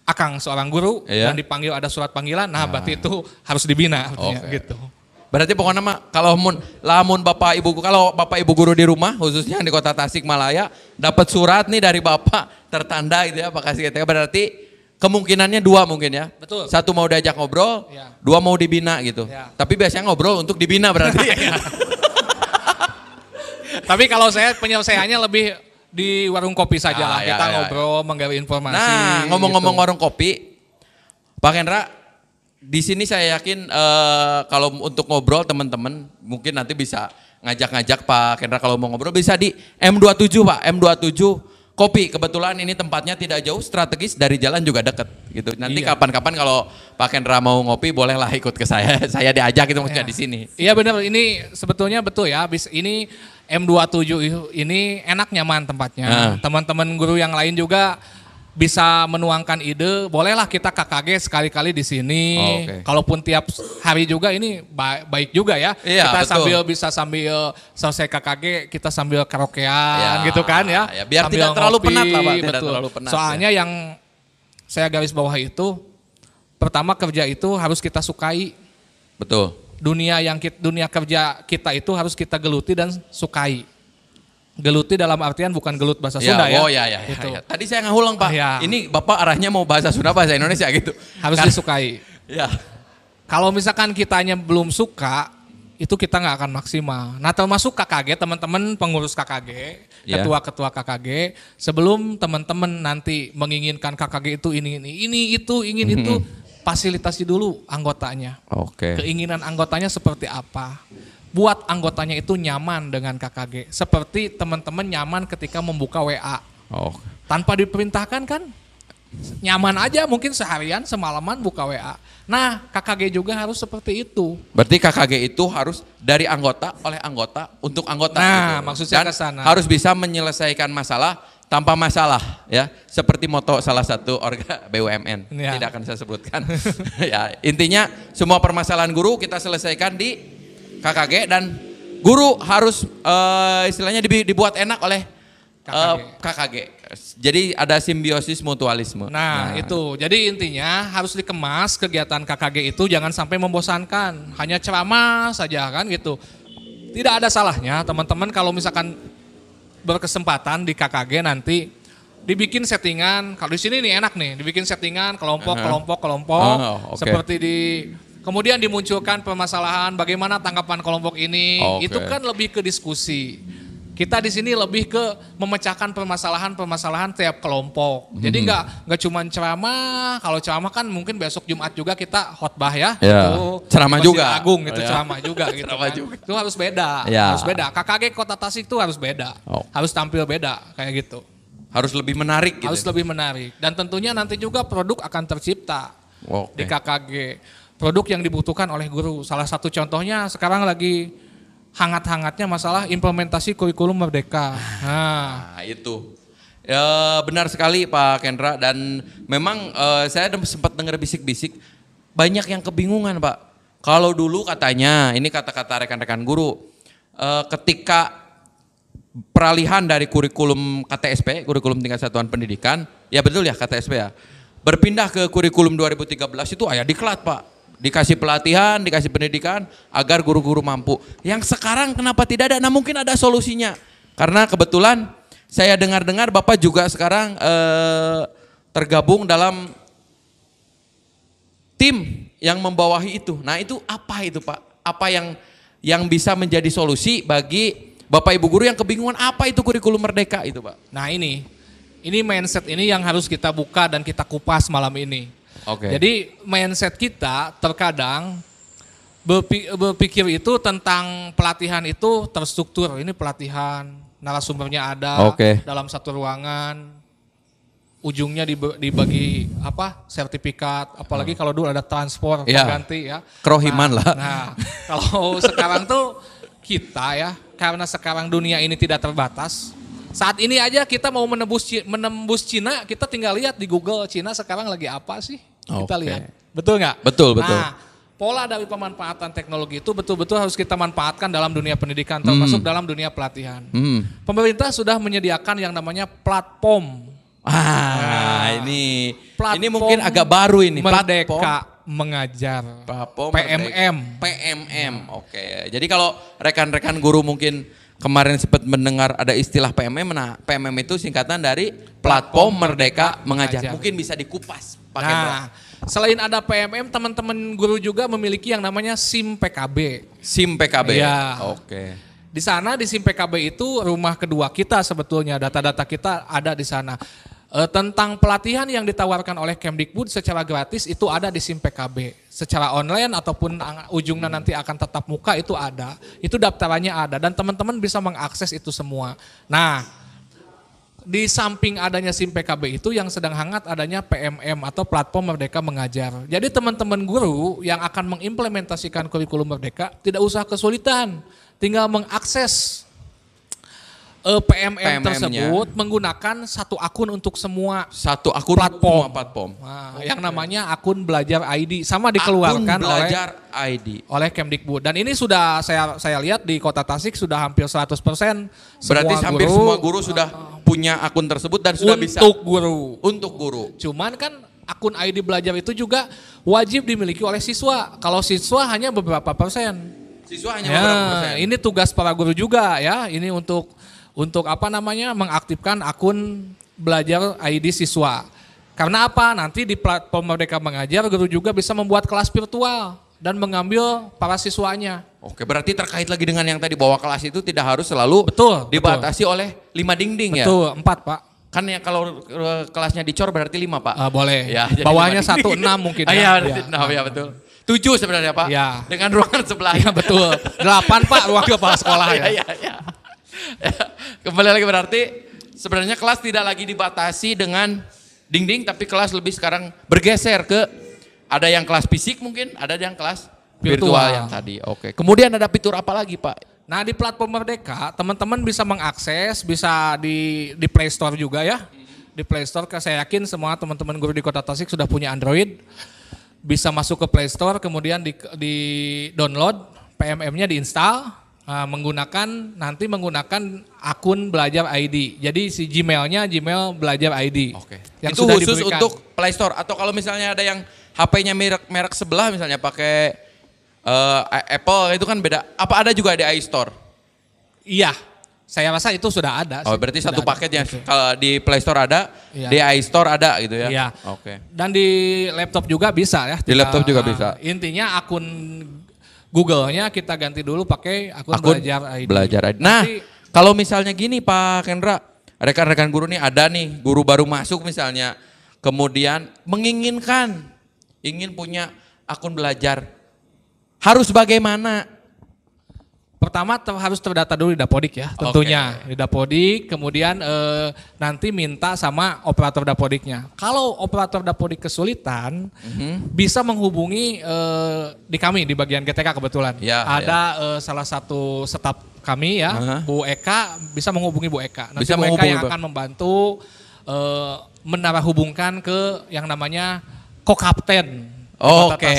Akang seorang guru dan dipanggil ada surat panggilan, berarti itu harus dibina gitu. Berarti pokoknya mah kalau lamun Bapak Ibu guru di rumah khususnya di Kota Tasikmalaya dapat surat nih dari Bapak tertanda gitu ya Pak kasih gitu ya, berarti kemungkinannya 2 mungkin ya. Betul. 1 mau diajak ngobrol, 2 mau dibina gitu. Tapi biasanya ngobrol untuk dibina berarti. Tapi kalau saya penyelesaiannya lebih di warung kopi saja lah. Kita ngobrol, menggali informasi. Nah, ngomong-ngomong warung kopi, Pak Kendra, di sini saya yakin kalau untuk ngobrol teman-teman mungkin nanti bisa ngajak-ngajak Pak Kendra kalau mau ngobrol bisa di M27 Pak, M27 kopi. Kebetulan ini tempatnya tidak jauh, strategis, dari jalan juga deket gitu. Nanti kapan-kapan kalau Pak Kendra mau ngopi bolehlah ikut ke saya. Saya diajak itu maksudnya di sini. Iya benar, ini sebetulnya betul ya. Ini M27 ini enak nyaman tempatnya. Teman-teman guru yang lain juga bisa menuangkan ide, bolehlah kita KKG sekali-kali di sini. Kalaupun tiap hari juga ini baik juga ya. Kita betul. sambil selesai KKG kita sambil karaokean gitu kan ya. Biar sambil tidak terlalu ngopi, penat lah Pak. Tidak terlalu penat. Soalnya yang saya garis bawah itu, pertama kerja itu harus kita sukai. Betul. Dunia kerja kita itu harus kita geluti dan sukai. Geluti dalam artian bukan gelut bahasa Sunda ya. Oh ya. Tadi saya ngulang Pak. Ini Bapak arahnya mau bahasa Sunda bahasa Indonesia gitu. Harus disukai. Ya. Kalau misalkan kitanya belum suka, itu kita nggak akan maksimal. Nah termasuk KKG, teman-teman pengurus KKG, ketua-ketua KKG, sebelum teman-teman nanti menginginkan KKG itu ini itu ingin itu, fasilitasi dulu anggotanya. Keinginan anggotanya seperti apa? Buat anggotanya itu nyaman dengan KKG. Seperti teman-teman nyaman ketika membuka WA. Tanpa diperintahkan kan nyaman aja, mungkin seharian semalaman buka WA. Nah KKG juga harus seperti itu. Berarti KKG itu harus dari anggota, oleh anggota, untuk anggota. Nah gitu. maksudnya ke sana. Harus bisa menyelesaikan masalah tanpa masalah ya. Seperti moto salah satu organ BUMN. Tidak akan saya sebutkan. Ya, intinya semua permasalahan guru kita selesaikan di KKG, dan guru harus istilahnya dibuat enak oleh KKG. Jadi ada simbiosis mutualisme. Nah itu, jadi intinya harus dikemas kegiatan KKG itu jangan sampai membosankan. Hanya ceramah saja kan gitu. Tidak ada salahnya teman-teman kalau misalkan berkesempatan di KKG nanti dibikin settingan. Kalau di sini nih enak nih, dibikin settingan kelompok. Seperti kemudian dimunculkan permasalahan, bagaimana tanggapan kelompok ini, itu kan lebih ke diskusi. Kita di sini lebih ke memecahkan permasalahan tiap kelompok. Jadi nggak cuma ceramah, kalau ceramah kan mungkin besok Jumat juga kita khotbah ya. Itu ceramah juga. Agung itu ceramah juga gitu kan. Itu harus beda, harus beda. KKG Kota Tasik itu harus beda, harus tampil beda kayak gitu. Harus lebih menarik gitu. Harus lebih menarik, dan tentunya nanti juga produk akan tercipta di KKG. Produk yang dibutuhkan oleh guru. Salah satu contohnya sekarang lagi hangat-hangatnya masalah implementasi kurikulum Merdeka. Nah itu benar sekali Pak Kendra, dan memang saya sempat dengar bisik-bisik banyak yang kebingungan Pak. Kalau dulu katanya, ini kata-kata rekan-rekan guru, ketika peralihan dari kurikulum KTSP, kurikulum tingkat satuan pendidikan, ya betul ya KTSP ya, berpindah ke kurikulum 2013 itu diklat Pak. Dikasih pelatihan, dikasih pendidikan agar guru-guru mampu. Yang sekarang kenapa tidak ada? Nah mungkin ada solusinya. Karena kebetulan saya dengar-dengar Bapak juga sekarang tergabung dalam tim yang membawahi itu. Nah itu apa itu Pak? Apa yang bisa menjadi solusi bagi Bapak Ibu guru yang kebingungan apa itu kurikulum Merdeka itu Pak? Nah ini mindset ini yang harus kita buka dan kita kupas malam ini. Jadi mindset kita terkadang berpikir itu tentang pelatihan itu terstruktur. Ini pelatihan, narasumbernya ada dalam satu ruangan, ujungnya dibagi sertifikat, apalagi kalau dulu ada transport ganti ya. Kerohiman lah. Nah kalau sekarang tuh kita ya, karena sekarang dunia ini tidak terbatas. Saat ini aja kita mau menembus Cina, kita tinggal lihat di Google Cina sekarang lagi apa sih? Kita lihat. Betul nggak? Betul. Nah, pola dari pemanfaatan teknologi itu betul-betul harus kita manfaatkan dalam dunia pendidikan, termasuk dalam dunia pelatihan. Pemerintah sudah menyediakan yang namanya platform. Ini mungkin agak baru ini. Merdeka Mengajar. PMM. Jadi kalau rekan-rekan guru mungkin kemarin sempat mendengar ada istilah PMM. Nah, PMM itu singkatan dari Platform Merdeka Mengajar. Mungkin bisa dikupas. Nah, selain ada PMM, teman-teman guru juga memiliki yang namanya SIM PKB. SIM PKB. Ya. Di sana di SIM PKB itu rumah kedua kita sebetulnya, data-data kita ada di sana. Tentang pelatihan yang ditawarkan oleh Kemdikbud secara gratis itu ada di SIM PKB. Secara online ataupun ujungnya nanti akan tetap muka itu ada. Itu daftarannya ada dan teman-teman bisa mengakses itu semua. Nah, di samping adanya SIM PKB itu yang sedang hangat adanya PMM atau Platform Merdeka Mengajar. Jadi teman-teman guru yang akan mengimplementasikan kurikulum Merdeka tidak usah kesulitan, tinggal mengakses PMM tersebut menggunakan satu akun untuk semua platform. Nah, yang namanya akun Belajar ID sama dikeluarkan akun Belajar ID oleh Kemdikbud. Dan ini sudah saya lihat di Kota Tasik sudah hampir 100%. Berarti hampir semua guru sudah punya akun tersebut dan sudah bisa untuk guru. Cuman kan akun ID Belajar itu juga wajib dimiliki oleh siswa. Kalau siswa hanya beberapa persen. Siswa hanya beberapa persen. Ini tugas para guru juga ya. Ini untuk mengaktifkan akun Belajar ID siswa. Karena apa? Nanti di platform Merdeka Mengajar guru juga bisa membuat kelas virtual dan mengambil para siswanya. Oke, berarti terkait lagi dengan yang tadi bahwa kelas itu tidak harus selalu dibatasi oleh 5 dingding ya? Betul, 4 Pak. Kan ya kalau kelasnya dicor berarti 5 Pak? Boleh, ya, bawahnya 1, 6 mungkin ya. Ya betul. 7 sebenarnya Pak, ya. Dengan ruangan sebelah. Ya betul, 8 Pak ruang kepala sekolah ya. Kembali lagi berarti sebenarnya kelas tidak lagi dibatasi dengan dinding, tapi kelas lebih sekarang bergeser ke ada yang kelas fisik mungkin, ada yang kelas virtual yang tadi. Oke. Kemudian ada fitur apa lagi Pak? Nah di platform Merdeka teman-teman bisa mengakses, bisa di Play Store juga ya. Di Play Store saya yakin semua teman-teman guru di Kota Tasik sudah punya Android. Bisa masuk ke Play Store kemudian di download, PMM-nya diinstal. Menggunakan akun Belajar ID. Jadi si Gmail-nya Gmail Belajar ID. Oke. Itu khusus untuk Play Store atau kalau misalnya ada yang HP-nya merek sebelah misalnya pakai Apple itu kan beda. Apa ada juga di iStore? Iya. Saya rasa itu sudah ada. Oh, berarti satu paket yang kalau di Play Store ada, di iStore ada gitu ya. Iya. Oke. Dan di laptop juga bisa ya. Di laptop juga bisa. Intinya akun Google-nya kita ganti dulu pakai akun Belajar ID. Belajar ID. Nah, kalau misalnya gini Pak Kendra, rekan-rekan guru nih ada nih guru baru masuk misalnya, kemudian ingin punya akun belajar, harus bagaimana? Pertama harus terdata dulu di Dapodik ya tentunya. Di Dapodik, kemudian nanti minta sama operator Dapodiknya. Kalau operator Dapodik kesulitan, bisa menghubungi di kami di bagian GTK kebetulan. Ada salah satu staf kami ya, Bu Eka, bisa menghubungi Bu Eka. Nanti Bu Eka yang akan membantu menarahhubungkan ke yang namanya Kokapten. Oke,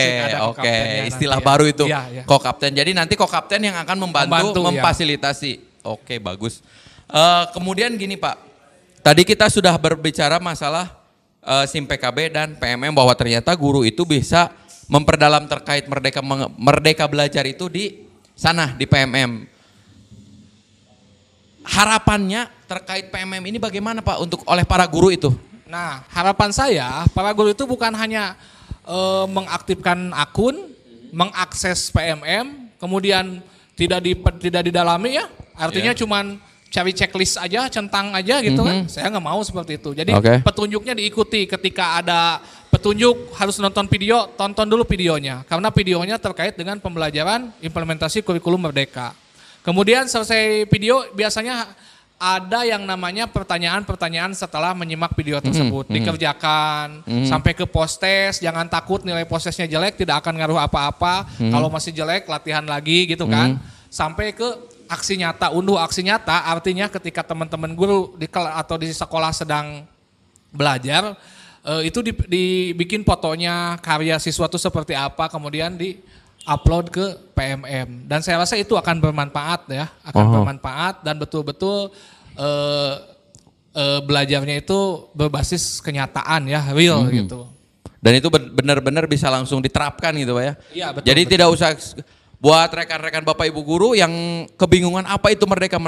istilah baru itu, Kokapten. Jadi nanti Kokapten yang akan membantu memfasilitasi. Oke, bagus. Kemudian gini Pak, tadi kita sudah berbicara masalah SIM PKB dan PMM bahwa ternyata guru itu bisa memperdalam terkait Merdeka Belajar itu di sana di PMM. Harapannya terkait PMM ini bagaimana Pak untuk oleh para guru itu? Nah, harapan saya para guru itu bukan hanya mengaktifkan akun, mengakses PMM, kemudian tidak didalami ya, artinya cuman cari checklist aja, centang aja gitu kan. Saya nggak mau seperti itu. Jadi petunjuknya diikuti, ketika ada petunjuk harus nonton video, tonton dulu videonya, karena videonya terkait dengan pembelajaran implementasi kurikulum Merdeka. Kemudian selesai video biasanya ada yang namanya pertanyaan-pertanyaan setelah menyimak video tersebut. Dikerjakan sampai ke post-test, jangan takut nilai post-testnya jelek, tidak akan ngaruh apa-apa. Kalau masih jelek latihan lagi gitu kan. Sampai ke aksi nyata, unduh aksi nyata artinya ketika teman-teman guru atau di sekolah sedang belajar, itu dibikin fotonya, karya siswa itu seperti apa, kemudian upload ke PMM, dan saya rasa itu akan bermanfaat ya, bermanfaat dan betul-betul belajarnya itu berbasis kenyataan ya, real gitu. Dan itu benar-benar bisa langsung diterapkan gitu Pak ya? Iya betul. Jadi tidak usah buat rekan-rekan Bapak Ibu guru yang kebingungan apa itu Merdeka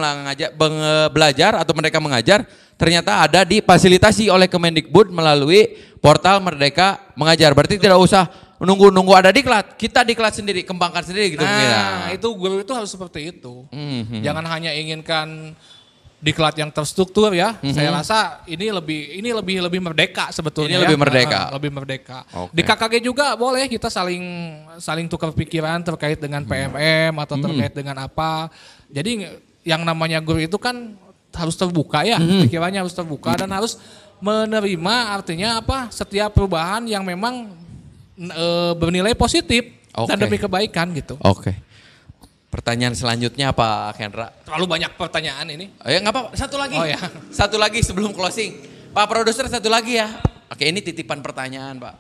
Belajar atau Merdeka Mengajar, ternyata ada difasilitasi oleh Kemendikbud melalui portal Merdeka Mengajar. Berarti tidak usah nunggu ada diklat, kita diklat sendiri, kembangkan sendiri gitu. Nah, itu guru itu harus seperti itu. Jangan hanya inginkan diklat yang terstruktur ya. Saya rasa ini lebih merdeka sebetulnya. Ini lebih merdeka. Lebih merdeka. Di KKG juga boleh kita saling tukar pikiran terkait dengan PMM atau terkait dengan apa. Jadi yang namanya guru itu kan harus terbuka ya, pikirannya harus terbuka dan harus menerima, artinya apa? Setiap perubahan yang memang bernilai positif dan demi kebaikan gitu. Oke. Pertanyaan selanjutnya apa, Kendra? Terlalu banyak pertanyaan ini. Ya nggak apa-apa, satu lagi. Oh ya. Satu lagi sebelum closing. Pak Produser satu lagi ya. Oke, ini titipan pertanyaan Pak.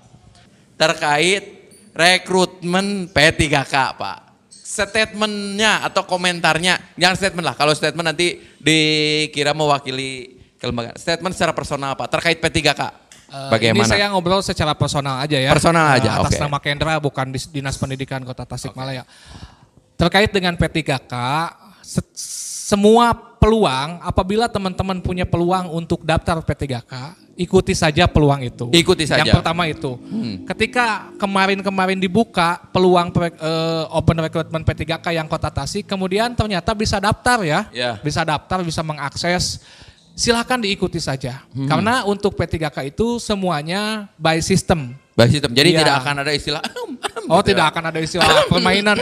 Terkait rekrutmen P3K Pak. Statementnya atau komentarnya, jangan statement lah. Kalau statement nanti dikira mewakili kelembagaan. Statement secara personal Pak, terkait P3K. Bagaimana? Ini saya ngobrol secara personal aja ya. Personal aja, atas nama Kendra, bukan Dinas Pendidikan Kota Tasikmalaya. Terkait dengan P3K, semua peluang, apabila teman-teman punya peluang untuk daftar P3K, ikuti saja peluang itu. Ikuti saja. Yang pertama itu. Ketika kemarin dibuka peluang open recruitment P3K yang Kota Tasik, kemudian ternyata bisa daftar ya. Bisa daftar, bisa mengakses. Silakan diikuti saja. Karena untuk P3K itu semuanya by system. By system. Jadi tidak akan ada istilah gitu tidak akan ada istilah permainan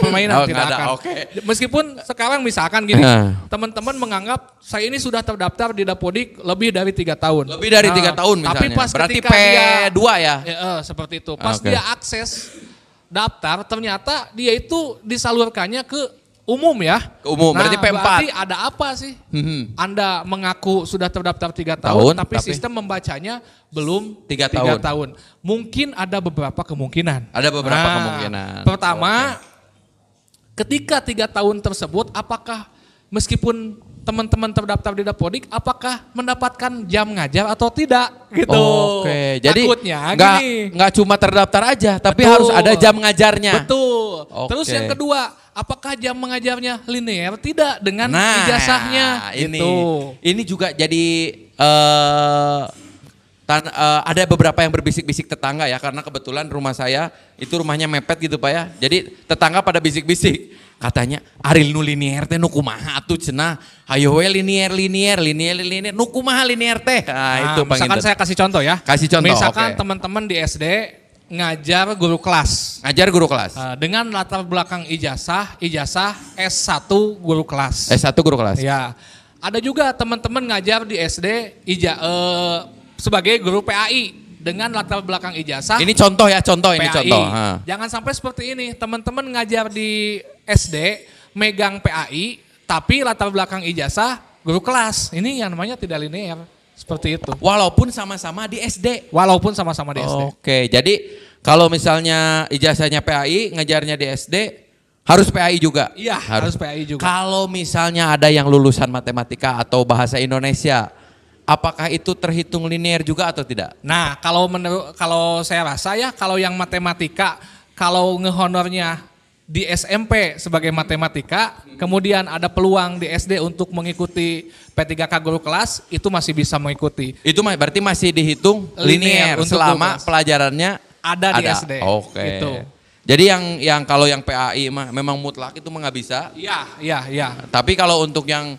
tidak akan. Meskipun sekarang misalkan gini, teman-teman menganggap saya ini sudah terdaftar di Dapodik lebih dari 3 tahun. Lebih dari 3 tahun misalnya. Tapi pas berarti ketika P2 ya? Seperti itu. Pas dia akses daftar, ternyata dia itu disalurkannya ke umum ya. Ke umum, berarti P4. Berarti ada apa sih? Anda mengaku sudah terdaftar 3 tahun, tapi sistem membacanya belum 3 tahun. Mungkin ada beberapa kemungkinan. Ada beberapa kemungkinan. Pertama, ketika 3 tahun tersebut, apakah meskipun teman-teman terdaftar di Dapodik, apakah mendapatkan jam ngajar atau tidak? Gitu. Oke, jadi takutnya nggak cuma terdaftar aja, tapi harus ada jam ngajarnya. Betul. Terus yang kedua, apakah jam mengajarnya linear? Tidak, dengan ijazahnya. Ini juga jadi ada beberapa yang berbisik-bisik tetangga ya, karena kebetulan rumah saya itu rumahnya mepet gitu Pak ya. Jadi tetangga pada bisik-bisik. Katanya Aril nu linear teh nu kumaha atuh cenah. Hayo we linear nu kumaha linear teh. Nah, itu misalkan saya kasih contoh ya. Kasih contoh. Misalkan teman-teman di SD ngajar guru kelas. Dengan latar belakang ijazah S1 guru kelas. S1 guru kelas. Ya. Ada juga teman-teman ngajar di SD sebagai guru PAI dengan latar belakang ijazah. Ini contoh ya, ini contoh. Jangan sampai seperti ini, teman-teman ngajar di SD megang PAI tapi latar belakang ijazah guru kelas. Ini yang namanya tidak linear. Seperti itu. Walaupun sama-sama di SD. Oke, jadi kalau misalnya ijazahnya PAI, ngajarnya di SD, harus PAI juga? Iya, harus PAI juga. Kalau misalnya ada yang lulusan matematika atau bahasa Indonesia, apakah itu terhitung linear juga atau tidak? Nah, kalau saya rasa ya, kalau yang matematika, kalau ngehonornya di SMP sebagai matematika, kemudian ada peluang di SD untuk mengikuti P3K guru kelas, itu masih bisa mengikuti. Itu berarti masih dihitung linear selama pelajarannya ada di SD. Oke. Gitu. Jadi yang kalau yang PAI memang mutlak itu nggak bisa. Iya. Tapi kalau untuk yang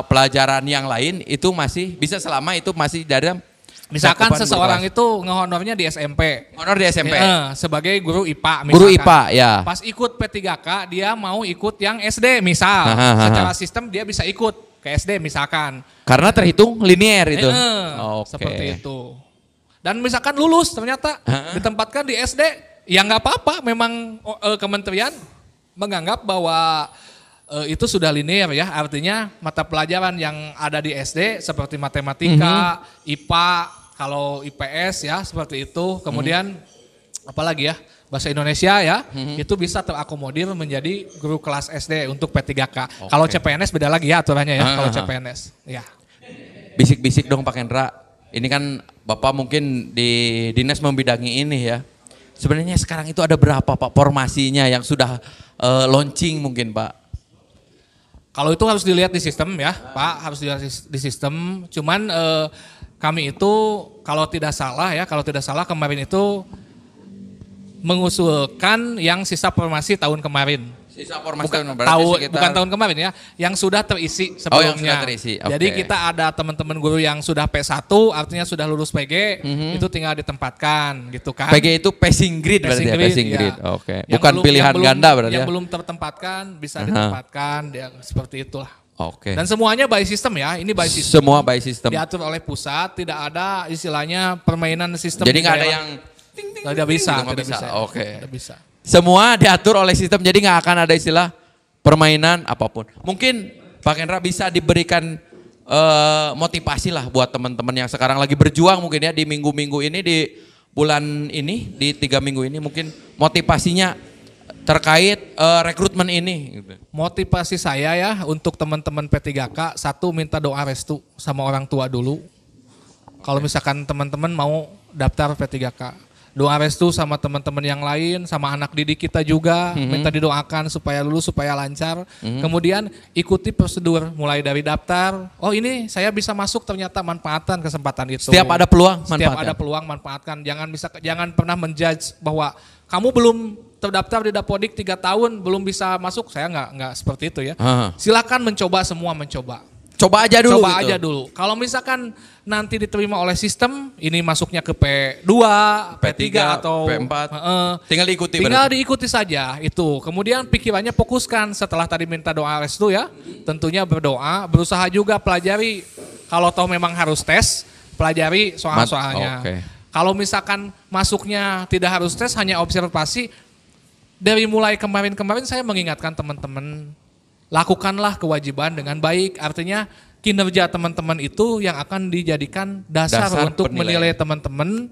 pelajaran yang lain itu masih bisa selama itu masih dalam. Misalkan seseorang itu ngehonornya di SMP. Honor di SMP. Sebagai guru IPA misalkan. Guru IPA ya. Pas ikut P3K dia mau ikut yang SD misal. Secara sistem dia bisa ikut ke SD misalkan. Karena terhitung linear itu. Seperti itu. Dan misalkan lulus ternyata ditempatkan di SD. Ya nggak apa-apa, memang kementerian menganggap bahwa itu sudah linear ya. Artinya mata pelajaran yang ada di SD seperti matematika, IPA, kalau IPS ya seperti itu, kemudian apalagi ya bahasa Indonesia ya, itu bisa terakomodir menjadi guru kelas SD untuk P3K. Kalau CPNS beda lagi ya aturannya ya, kalau CPNS. Ya. Bisik-bisik dong Pak Kendra, ini kan Bapak mungkin di dinas membidangi ini ya. Sebenarnya sekarang itu ada berapa Pak formasinya yang sudah launching mungkin Pak? Kalau itu harus dilihat di sistem ya Pak, harus dilihat di sistem. Cuman kami itu kalau tidak salah kemarin itu mengusulkan yang sisa formasi tahun kemarin. Sisa formasi bukan tahun kemarin ya, yang sudah terisi sebelumnya. Yang sudah terisi. Okay. Jadi kita ada teman-teman guru yang sudah P1, artinya sudah lulus PG, itu tinggal ditempatkan gitu kan. PG itu passing grade berarti ya, passing grade. Ya. Oke. Bukan pilihan ganda berarti ya. Yang belum tertempatkan bisa ditempatkan, ya seperti itulah. Oke. Dan semuanya by system ya, ini by system. Semua by system. Diatur oleh pusat, tidak ada istilahnya permainan sistem. Jadi nggak ada yang tidak bisa, tidak bisa. Oke. Tidak bisa. Semua diatur oleh sistem, jadi nggak akan ada istilah permainan apapun. Mungkin Pak Kendra bisa diberikan motivasi lah buat teman-teman yang sekarang lagi berjuang mungkin ya di minggu-minggu ini, di bulan ini, di 3 minggu ini, mungkin motivasinya terkait rekrutmen ini. Motivasi saya ya untuk teman-teman P3K, satu minta doa restu sama orang tua dulu. Kalau misalkan teman-teman mau daftar P3K. Doa restu sama teman-teman yang lain, sama anak didik kita juga, minta didoakan supaya lulus, supaya lancar. Kemudian ikuti prosedur, mulai dari daftar. Oh ini saya bisa masuk, ternyata manfaatkan kesempatan itu. Setiap ada peluang, manfaatkan. Setiap ada peluang, manfaatkan. Jangan pernah menjudge bahwa kamu belum terdaftar di Dapodik 3 tahun, belum bisa masuk. Saya nggak seperti itu ya. Silakan mencoba, semua mencoba. Coba aja dulu. Coba aja dulu. Kalau misalkan nanti diterima oleh sistem, ini masuknya ke P2, P3 atau P4. Tinggal diikuti. Tinggal diikuti saja itu. Kemudian pikirannya fokuskan setelah tadi minta doa restu ya. Tentunya berdoa, berusaha juga pelajari. Kalau tahu memang harus tes, pelajari soal-soalnya. Kalau misalkan masuknya tidak harus tes, hanya observasi. Dari mulai kemarin-kemarin saya mengingatkan teman-teman, lakukanlah kewajiban dengan baik, artinya kinerja teman-teman itu yang akan dijadikan dasar untuk menilai teman-teman.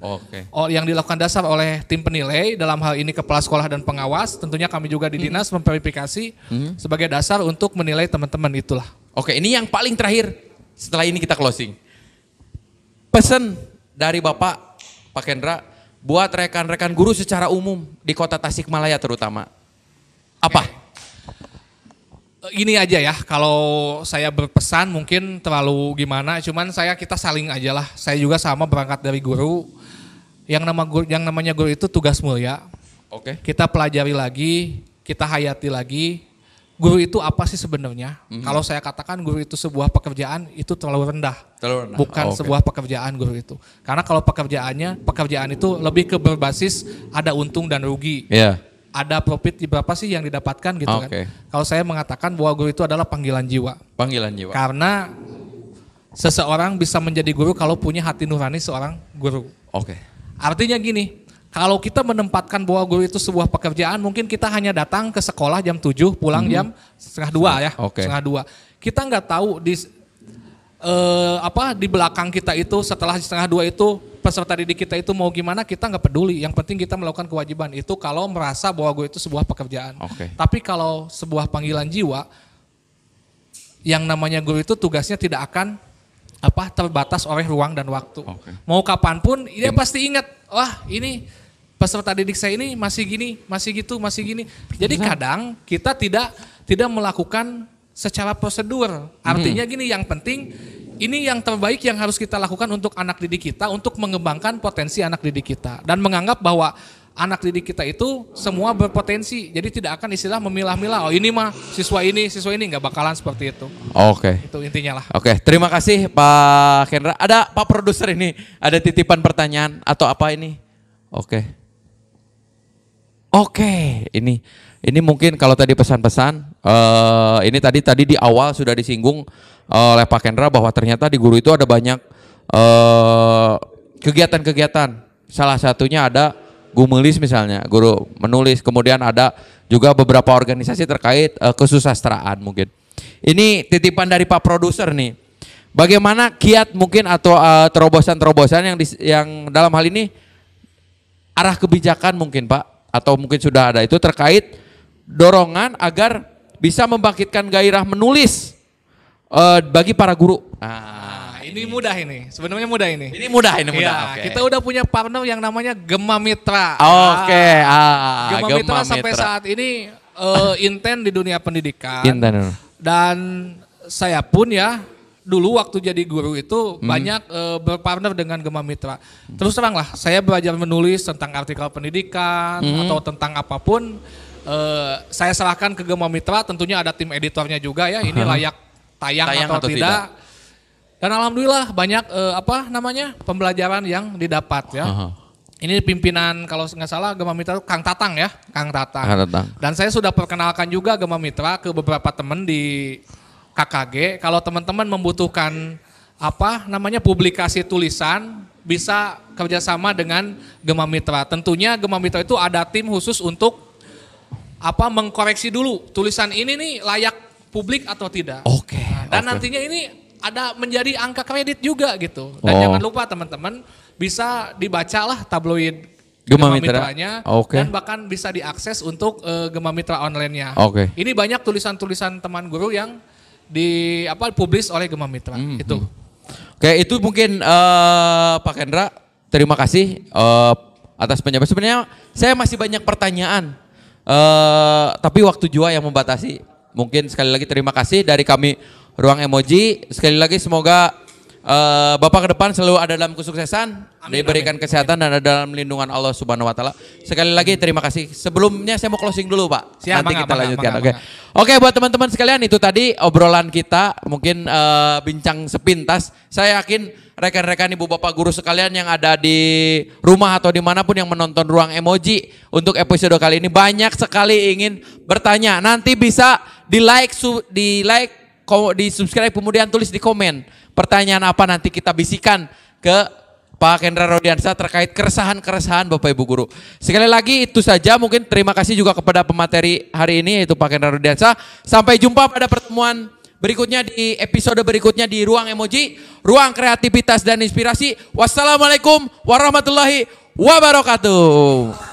Yang dilakukan dasar oleh tim penilai, dalam hal ini kepala sekolah dan pengawas, tentunya kami juga di dinas memverifikasi sebagai dasar untuk menilai teman-teman itulah. Oke, ini yang paling terakhir, setelah ini kita closing. Pesan dari Bapak, Pak Kendra, buat rekan-rekan guru secara umum di kota Tasikmalaya terutama. Apa? Ini aja ya, kalau saya berpesan mungkin terlalu gimana, cuman kita saling aja lah. Saya juga sama berangkat dari guru. Yang namanya guru itu tugas mulia. Kita pelajari lagi, kita hayati lagi. Guru itu apa sih sebenarnya? Kalau saya katakan guru itu sebuah pekerjaan, itu terlalu rendah. Bukan sebuah pekerjaan guru itu. Karena kalau pekerjaan itu lebih ke berbasis ada untung dan rugi. Ada profit berapa sih yang didapatkan gitu kan. Kalau saya mengatakan bahwa guru itu adalah panggilan jiwa. Karena seseorang bisa menjadi guru kalau punya hati nurani seorang guru. Artinya gini, kalau kita menempatkan bahwa guru itu sebuah pekerjaan, mungkin kita hanya datang ke sekolah jam 7, pulang jam 1:30 ya. 1:30. Kita nggak tahu di belakang kita itu setelah 1:30 itu peserta didik kita itu mau gimana, kita nggak peduli. Yang penting kita melakukan kewajiban itu kalau merasa bahwa gue itu sebuah pekerjaan. Tapi kalau sebuah panggilan jiwa, yang namanya guru itu tugasnya tidak akan terbatas oleh ruang dan waktu. Mau kapanpun dia pasti ingat, wah ini peserta didik saya ini masih gini, masih gitu, masih gini. Jadi kadang kita tidak melakukan secara prosedur. Artinya gini, yang penting ini yang terbaik yang harus kita lakukan untuk anak didik kita, untuk mengembangkan potensi anak didik kita. Dan menganggap bahwa anak didik kita itu semua berpotensi. Jadi tidak akan istilah memilah-milah, oh ini mah siswa ini, nggak bakalan seperti itu. Itu intinya lah. Terima kasih Pak Kendra. Ada Pak Produser ini, ada titipan pertanyaan atau apa ini? Ini mungkin kalau tadi pesan-pesan, ini tadi di awal sudah disinggung oleh Pak Kendra bahwa ternyata di guru itu ada banyak kegiatan-kegiatan. Salah satunya ada Gumelis misalnya, guru menulis. Kemudian ada juga beberapa organisasi terkait kesusastraan mungkin. Ini titipan dari Pak Produser nih. Bagaimana kiat mungkin atau terobosan-terobosan yang dalam hal ini arah kebijakan mungkin Pak, atau mungkin sudah ada itu terkait dorongan agar bisa membangkitkan gairah menulis bagi para guru. Ini mudah ini, sebenarnya mudah ini. Ini mudah. Ya, kita udah punya partner yang namanya Gema Mitra. Gema Mitra sampai saat ini inten di dunia pendidikan. Dan saya pun ya dulu waktu jadi guru itu banyak berpartner dengan Gema Mitra. Terus terang lah, saya belajar menulis tentang artikel pendidikan atau tentang apapun. Saya serahkan ke Gema Mitra, tentunya ada tim editornya juga ya, ini layak tayang atau tidak. Dan alhamdulillah banyak pembelajaran yang didapat ya. Ini pimpinan kalau nggak salah Gema Mitra Kang Tatang ya, Kang Tatang. Dan saya sudah perkenalkan juga Gema Mitra ke beberapa teman di KKG. Kalau teman-teman membutuhkan publikasi tulisan, bisa kerjasama dengan Gema Mitra. Tentunya Gema Mitra itu ada tim khusus untuk mengkoreksi dulu tulisan ini nih layak publik atau tidak. Oke. Dan nantinya ini ada menjadi angka kredit juga gitu. Dan jangan lupa teman-teman bisa dibacalah tabloid Gema Mitranya, dan bahkan bisa diakses untuk Gema Mitra online-nya. Ini banyak tulisan-tulisan teman guru yang publish oleh Gema Mitra. Itu. Oke, itu mungkin Pak Kendra, terima kasih atas penjelasan. Sebenarnya saya masih banyak pertanyaan, tapi waktu juga yang membatasi. Mungkin sekali lagi terima kasih dari kami Ruang Emoji. Sekali lagi semoga Bapak ke depan selalu ada dalam kesuksesan, diberikan kesehatan dan ada dalam lindungan Allah Subhanahu Wa Taala. Sekali lagi terima kasih. Sebelumnya saya mau closing dulu Pak. Siap, nanti kita lanjutkan. Oke, buat teman-teman sekalian, itu tadi obrolan kita, mungkin bincang sepintas. Saya yakin rekan-rekan ibu bapak guru sekalian yang ada di rumah atau dimanapun yang menonton Ruang Emoji untuk episode kali ini banyak sekali ingin bertanya. Nanti bisa di like, di subscribe, kemudian tulis di komen pertanyaan apa, nanti kita bisikan ke Pak Kendra Rodiansyah terkait keresahan-keresahan Bapak Ibu Guru. Sekali lagi itu saja, mungkin terima kasih juga kepada pemateri hari ini yaitu Pak Kendra Rodiansyah. Sampai jumpa pada pertemuan berikutnya di episode berikutnya di Ruang Emoji, Ruang Kreativitas dan Inspirasi. Wassalamualaikum warahmatullahi wabarakatuh.